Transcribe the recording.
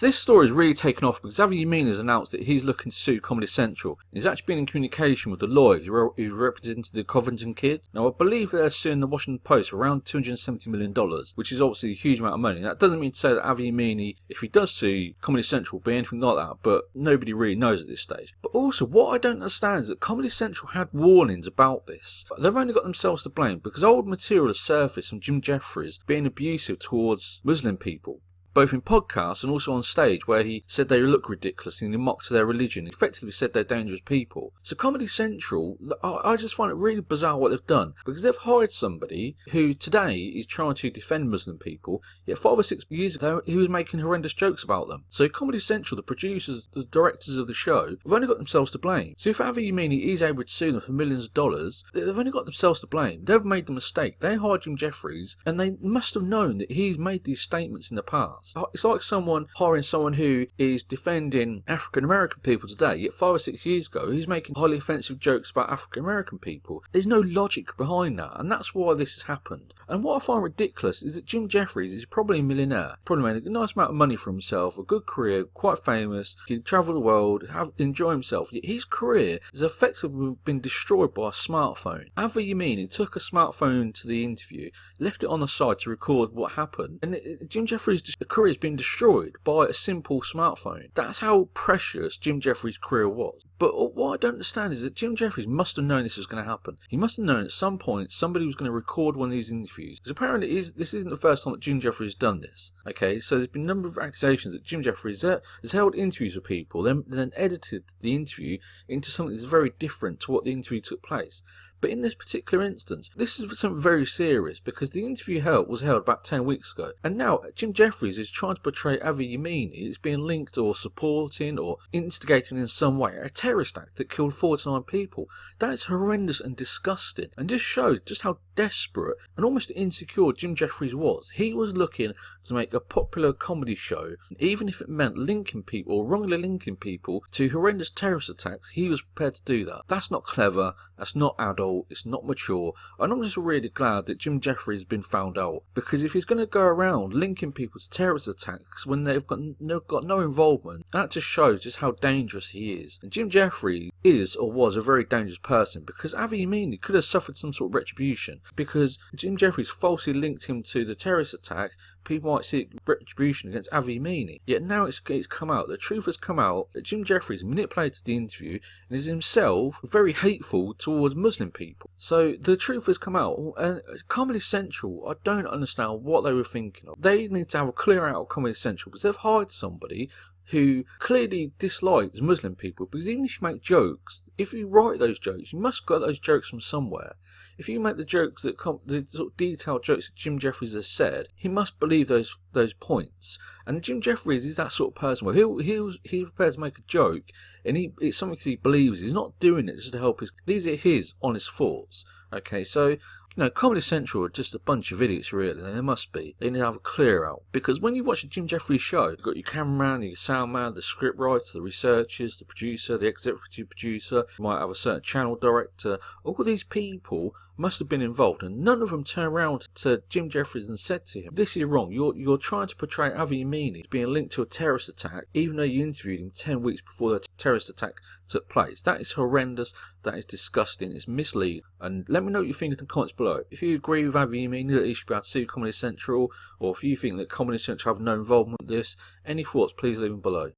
So this story has really taken off because Avi Yemini has announced that he's looking to sue Comedy Central. He's actually been in communication with the lawyers who represented the Covington kids. Now, I believe they're suing the Washington Post for around $270 million, which is obviously a huge amount of money. That doesn't mean to say that Avi Yemini, if he does sue Comedy Central, will be anything like that, but nobody really knows at this stage. But also, what I don't understand is that Comedy Central had warnings about this. They've only got themselves to blame because old material has surfaced from Jim Jefferies being abusive towards Muslim people, both in podcasts and also on stage, where he said they look ridiculous and he mocked their religion, effectively said they're dangerous people. So Comedy Central, I just find it really bizarre what they've done, because they've hired somebody who today is trying to defend Muslim people, yet 5 or 6 years ago he was making horrendous jokes about them. So Comedy Central, the producers, the directors of the show, have only got themselves to blame. So if Avi Yemini is able to sue them for millions of dollars, they've only got themselves to blame. They've made the mistake. They hired Jim Jefferies, and they must have known that he's made these statements in the past. It's like someone hiring someone who is defending African American people today, yet 5 or 6 years ago he's making highly offensive jokes about African American people. There's no logic behind that, and that's why this has happened. And what I find ridiculous is that Jim Jefferies is probably a millionaire, probably made a nice amount of money for himself, a good career, quite famous, he can travel the world, enjoy himself, yet his career has effectively been destroyed by a smartphone. Avi Yemini took a smartphone to the interview, left it on the side to record what happened, and Jim Jefferies' career has been destroyed by a simple smartphone. That's how precious Jim Jefferies' career was. But what I don't understand is that Jim Jefferies must have known this was going to happen. He must have known at some point somebody was going to record one of these interviews. Because apparently this isn't the first time that Jim Jefferies has done this. Okay, so there's been a number of accusations that Jim Jefferies has held interviews with people, then edited the interview into something that's very different to what the interview took place. But in this particular instance, this is something very serious, because the interview was held about 10 weeks ago. And now Jim Jefferies is trying to portray Avi Yemini as being linked or supporting or instigating in some way a terrorist act that killed 49 people. That is horrendous and disgusting, and just shows just how desperate and almost insecure Jim Jefferies was. He was looking to make a popular comedy show, even if it meant linking people or wrongly linking people to horrendous terrorist attacks. He was prepared to do that. That's not clever, that's not adult, it's not mature, and I'm just really glad that Jim Jefferies has been found out, because if he's going to go around linking people to terrorist attacks when they've got no involvement, that just shows just how dangerous he is. And Jim Jefferies is or was a very dangerous person, because Avi Yemini could have suffered some sort of retribution, because Jim Jefferies falsely linked him to the terrorist attack. People might seek retribution against Avi Yemini, yet now it's come out, the truth has come out, that Jim Jefferies manipulated the interview and is himself very hateful towards Muslim people. So the truth has come out, and Comedy Central, I don't understand what they were thinking of. They need to have a clear out of Comedy Central, because they've hired somebody who clearly dislikes Muslim people, because even if you make jokes, if you write those jokes, you must get those jokes from somewhere. If you make the jokes the sort of detailed jokes that Jim Jefferies has said, he must believe those points. And Jim Jefferies is that sort of person where he's prepared to make a joke, and it's something he believes. He's not doing it just to help these are his honest thoughts. Okay, so Comedy Central are just a bunch of idiots, really. They must be. They need to have a clear out. Because when you watch a Jim Jefferies show, you've got your cameraman, your soundman, the scriptwriter, the researchers, the producer, the executive producer. You might have a certain channel director. All these people must have been involved, and none of them turned around to Jim Jefferies and said to him, "This is wrong. You're trying to portray Avi Yemini as being linked to a terrorist attack, even though you interviewed him 10 weeks before the terrorist attack took place. That is horrendous. That is disgusting. It's misleading." And let me know what you think in the comments below. If you agree with Avi Yemini that he should be able to sue Comedy Central, or if you think that Comedy Central have no involvement in this, any thoughts, please leave them below.